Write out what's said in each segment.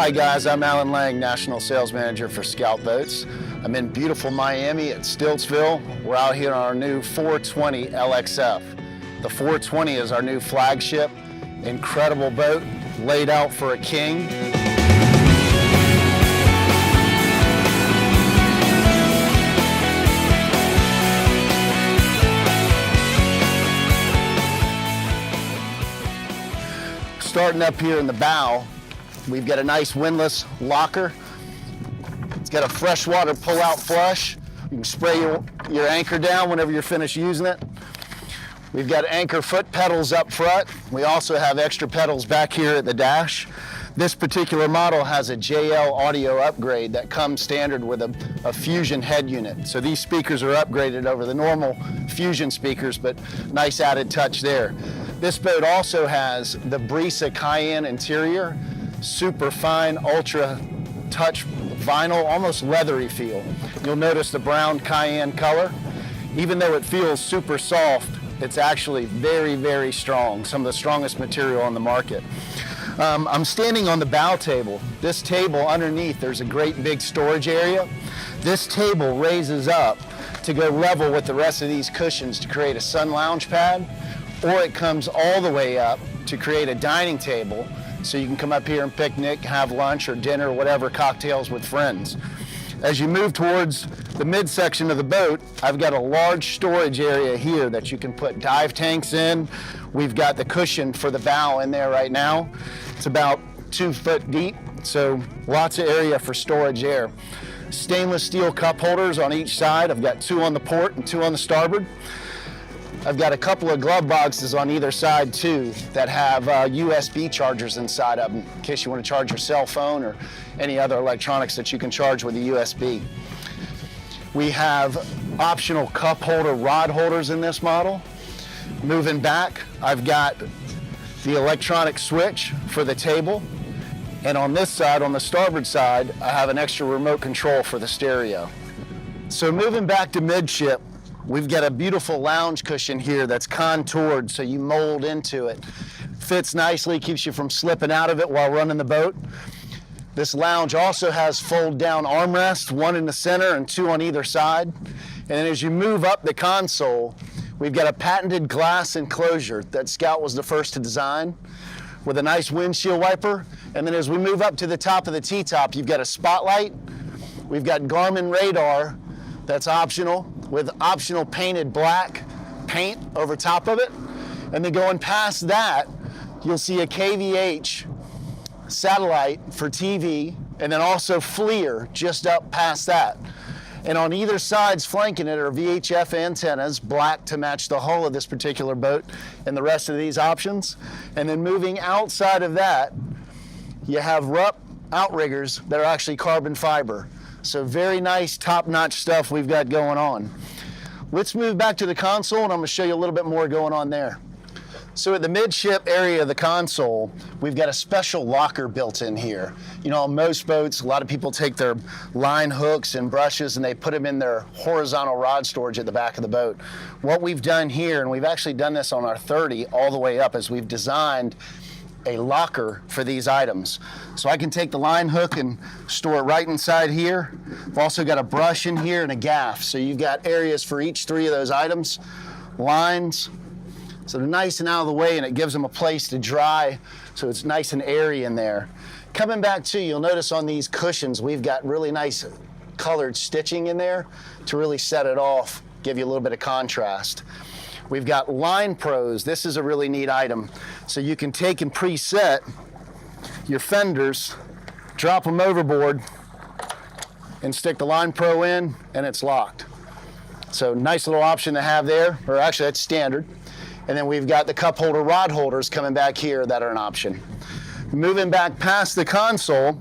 Hi guys, I'm Alan Lang, National Sales Manager for Scout Boats. I'm in beautiful Miami at Stiltsville. We're out here on our new 420 LXF. The 420 is our new flagship, incredible boat, laid out for a king. Starting up here in the bow, we've got a nice windlass locker. It's got a freshwater pull-out flush. You can spray your anchor down whenever you're finished using it. We've got anchor foot pedals up front. We also have extra pedals back here at the dash. This particular model has a JL audio upgrade that comes standard with a Fusion head unit. So these speakers are upgraded over the normal Fusion speakers, but nice added touch there. This boat also has the Brisa Cayenne interior, super fine, ultra touch vinyl, almost leathery feel. You'll notice the brown cayenne color. Even though it feels super soft, it's actually very, very strong, some of the strongest material on the market. I'm standing on the bow table. This table underneath, there's a great big storage area. This table raises up to go level with the rest of these cushions to create a sun lounge pad, or it comes all the way up to create a dining table so you can come up here and picnic, have lunch or dinner, whatever, cocktails with friends. As you move towards the midsection of the boat, I've got a large storage area here that you can put dive tanks in. We've got the cushion for the bow in there right now. It's about 2 foot deep, so lots of area for storage there. Stainless steel cup holders on each side. I've got 2 on the port and 2 on the starboard. I've got a couple of glove boxes on either side too that have USB chargers inside of them in case you want to charge your cell phone or any other electronics that you can charge with a USB. We have optional cup holder rod holders in this model. Moving back, I've got the electronic switch for the table. And on this side, on the starboard side, I have an extra remote control for the stereo. So moving back to midship, we've got a beautiful lounge cushion here that's contoured so you mold into it. Fits nicely, keeps you from slipping out of it while running the boat. This lounge also has fold down armrests, 1 in the center and 2 on either side. And then as you move up the console, we've got a patented glass enclosure that Scout was the first to design with a nice windshield wiper. And then as we move up to the top of the T-top, you've got a spotlight. We've got Garmin radar that's optional, with optional painted black paint over top of it. And then going past that, you'll see a KVH satellite for TV, and then also FLIR just up past that. And on either sides flanking it are VHF antennas, black to match the hull of this particular boat and the rest of these options. And then moving outside of that, you have RUP outriggers that are actually carbon fiber. So very nice, top-notch stuff we've got going on. Let's move back to the console and I'm gonna show you a little bit more going on there. So at the midship area of the console, we've got a special locker built in here. You know, on most boats, a lot of people take their line hooks and brushes and they put them in their horizontal rod storage at the back of the boat. What we've done here, and we've actually done this on our 30 all the way up, is we've designed a locker for these items. So I can take the line hook and store it right inside here. I've also got a brush in here and a gaff. So you've got areas for each 3 of those items, lines. So they're nice and out of the way and it gives them a place to dry. So it's nice and airy in there. Coming back to, you'll notice on these cushions, we've got really nice colored stitching in there to really set it off, give you a little bit of contrast. We've got Line Pros. This is a really neat item. So you can take and preset your fenders, drop them overboard, and stick the Line Pro in, and it's locked. So nice little option to have there, or actually that's standard. And then we've got the cup holder rod holders coming back here that are an option. Moving back past the console,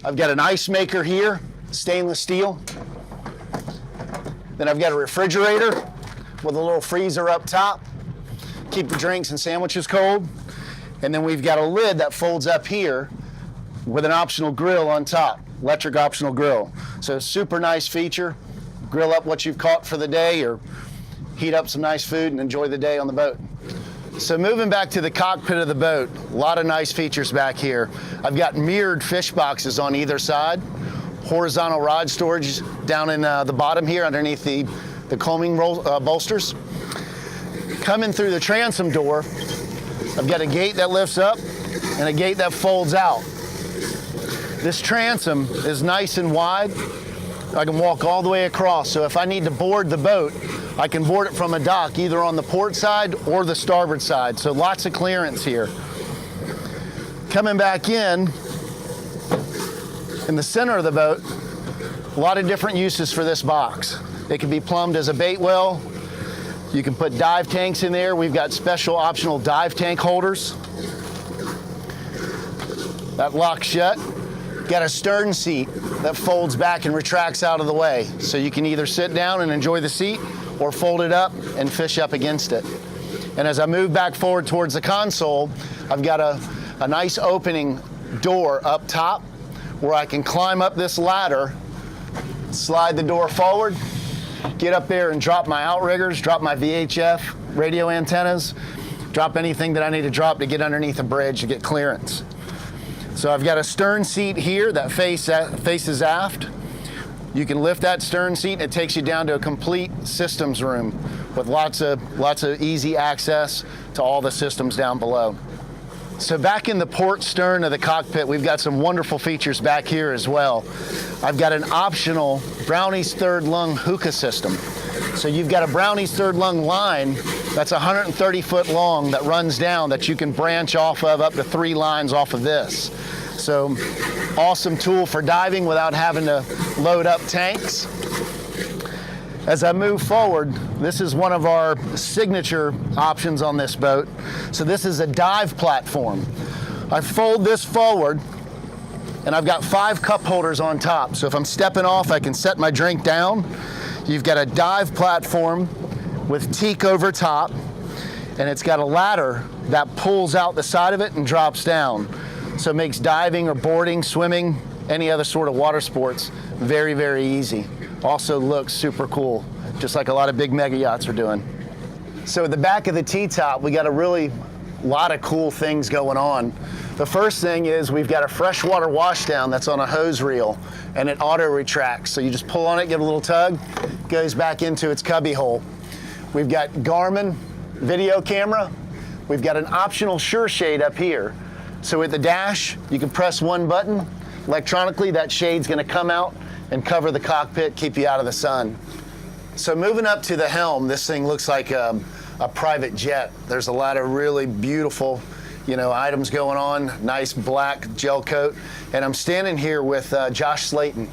I've got an ice maker here, stainless steel. Then I've got a refrigerator with a little freezer up top, keep the drinks and sandwiches cold. And then we've got a lid that folds up here with an optional grill on top, electric optional grill. So super nice feature. Grill up what you've caught for the day or heat up some nice food and enjoy the day on the boat. So moving back to the cockpit of the boat, a lot of nice features back here. I've got mirrored fish boxes on either side, horizontal rod storage down in the bottom here underneath the combing bolsters. Coming through the transom door, I've got a gate that lifts up and a gate that folds out. This transom is nice and wide. I can walk all the way across, so if I need to board the boat, I can board it from a dock, either on the port side or the starboard side, so lots of clearance here. Coming back in the center of the boat, a lot of different uses for this box. It can be plumbed as a bait well. You can put dive tanks in there. We've got special optional dive tank holders. That locks shut. Got a stern seat that folds back and retracts out of the way. So you can either sit down and enjoy the seat or fold it up and fish up against it. And as I move back forward towards the console, I've got a nice opening door up top where I can climb up this ladder, slide the door forward, get up there and drop my outriggers, drop my VHF radio antennas, drop anything that I need to drop to get underneath a bridge to get clearance. So I've got a stern seat here that faces aft. You can lift that stern seat and it takes you down to a complete systems room with lots of easy access to all the systems down below. So back in the port stern of the cockpit, we've got some wonderful features back here as well. I've got an optional Brownie's third lung hookah system. So you've got a Brownie's third lung line that's 130 foot long that runs down that you can branch off of up to 3 lines off of this. So awesome tool for diving without having to load up tanks. As I move forward, this is one of our signature options on this boat. So this is a dive platform. I fold this forward and I've got 5 cup holders on top. So if I'm stepping off, I can set my drink down. You've got a dive platform with teak over top, and it's got a ladder that pulls out the side of it and drops down. So it makes diving or boarding, swimming, any other sort of water sports very, very easy. Also looks super cool, just like a lot of big mega yachts are doing. So at the back of the T-top, we got a lot of cool things going on. The first thing is we've got a freshwater washdown that's on a hose reel, and it auto retracts. So you just pull on it, give it a little tug, goes back into its cubby hole. We've got Garmin video camera. We've got an optional sure shade up here. So at the dash, you can press one button. Electronically, that shade's gonna come out and cover the cockpit, keep you out of the sun. So moving up to the helm, this thing looks like a private jet. There's a lot of really beautiful, items going on, nice black gel coat. And I'm standing here with Josh Slayton.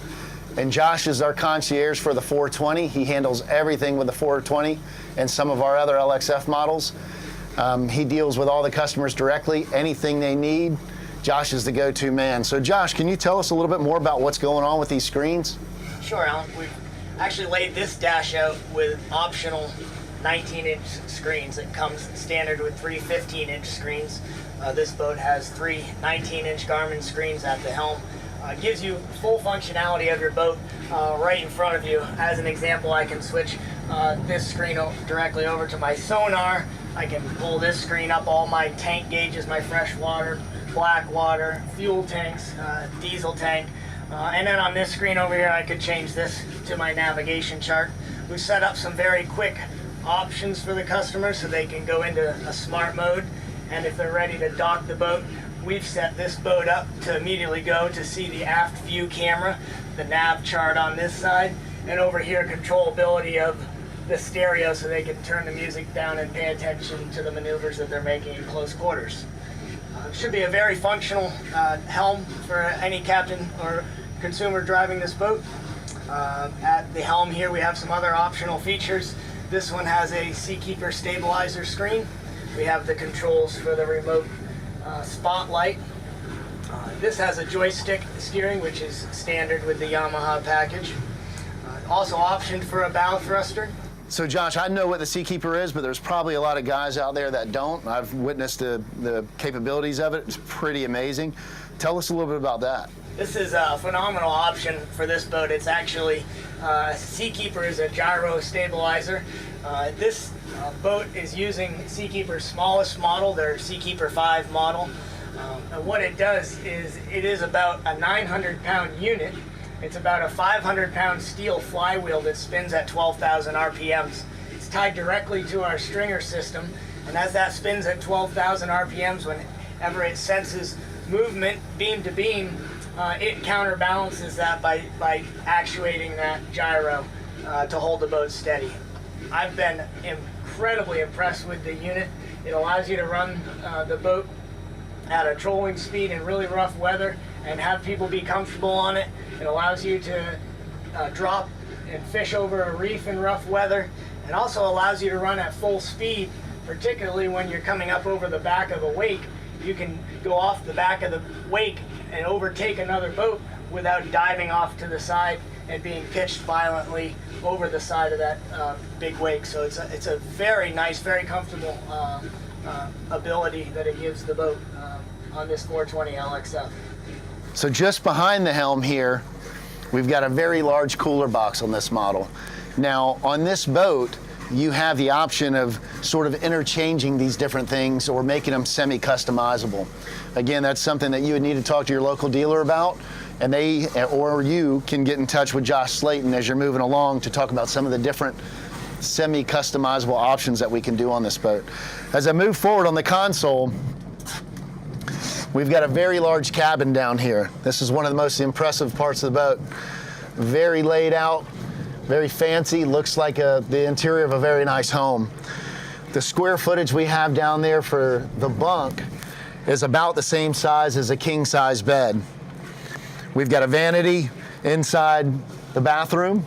And Josh is our concierge for the 420. He handles everything with the 420 and some of our other LXF models. He deals with all the customers directly, anything they need. Josh is the go-to man. So Josh, can you tell us a little bit more about what's going on with these screens? Sure, Alan. We've actually laid this dash out with optional 19-inch screens. It comes standard with 3 15-inch screens. This boat has 3 19-inch Garmin screens at the helm. Gives you full functionality of your boat right in front of you. As an example, I can switch this screen directly over to my sonar. I can pull this screen up, all my tank gauges, my fresh water, black water, fuel tanks, diesel tank. And then on this screen over here, I could change this to my navigation chart. We've set up some very quick options for the customer so they can go into a smart mode. And if they're ready to dock the boat, we've set this boat up to immediately go to see the aft view camera, the nav chart on this side, and over here controllability of the stereo so they can turn the music down and pay attention to the maneuvers that they're making in close quarters. Should be a very functional helm for any captain or consumer driving this boat. At the helm here we have some other optional features. This one has a Seakeeper stabilizer screen. We have the controls for the remote spotlight. This has a joystick steering, which is standard with the Yamaha package. Also optioned for a bow thruster. So Josh, I know what the Seakeeper is, but there's probably a lot of guys out there that don't. I've witnessed the capabilities of it. It's pretty amazing. Tell us a little bit about that. This is a phenomenal option for this boat. It's actually, Seakeeper is a gyro stabilizer. This boat is using Seakeeper's smallest model, their Seakeeper 5 model. And what it does is it is about a 900-pound unit. It's about a 500-pound steel flywheel that spins at 12,000 RPMs. It's tied directly to our stringer system, and as that spins at 12,000 RPMs, whenever it senses movement beam to beam, it counterbalances that by actuating that gyro to hold the boat steady. I've been incredibly impressed with the unit. It allows you to run the boat at a trolling speed in really rough weather and have people be comfortable on it. It allows you to drop and fish over a reef in rough weather, and also allows you to run at full speed, particularly when you're coming up over the back of a wake. You can go off the back of the wake and overtake another boat without diving off to the side and being pitched violently over the side of that big wake. So it's a very nice, very comfortable ability that it gives the boat on this 420 LXF. So just behind the helm here, we've got a very large cooler box on this model. Now on this boat, you have the option of sort of interchanging these different things or making them semi-customizable. Again, that's something that you would need to talk to your local dealer about, and they or you can get in touch with Josh Slayton as you're moving along to talk about some of the different semi-customizable options that we can do on this boat. As I move forward on the console, we've got a very large cabin down here. This is one of the most impressive parts of the boat. Very laid out, very fancy, looks like the interior of a very nice home. The square footage we have down there for the bunk is about the same size as a king-size bed. We've got a vanity inside the bathroom.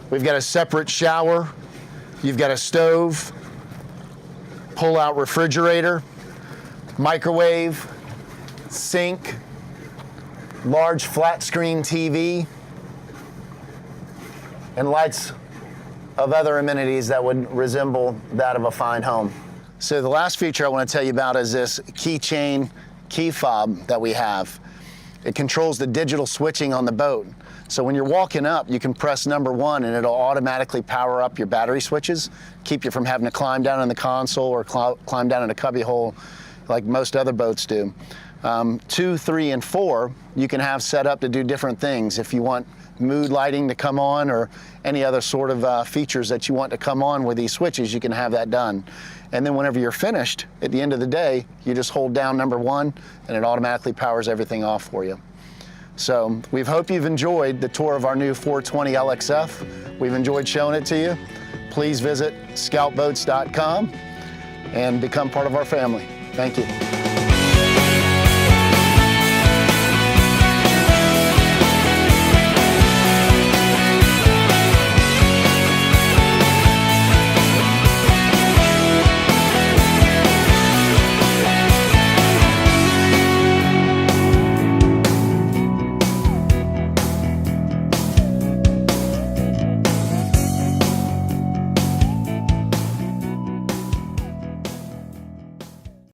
We've got a separate shower. You've got a stove, pull-out refrigerator, microwave, sink, large flat screen TV, and lights of other amenities that would resemble that of a fine home. So the last feature I want to tell you about is this keychain key fob that we have. It controls the digital switching on the boat. So when you're walking up, you can press number 1 and it'll automatically power up your battery switches, keep you from having to climb down in the console or climb down in a cubby hole like most other boats do. 2, 3, and 4, you can have set up to do different things. If you want mood lighting to come on or any other sort of features that you want to come on with these switches, you can have that done. And then whenever you're finished, at the end of the day, you just hold down number 1 and it automatically powers everything off for you. So we hope you've enjoyed the tour of our new 420 LXF. We've enjoyed showing it to you. Please visit scoutboats.com and become part of our family. Thank you.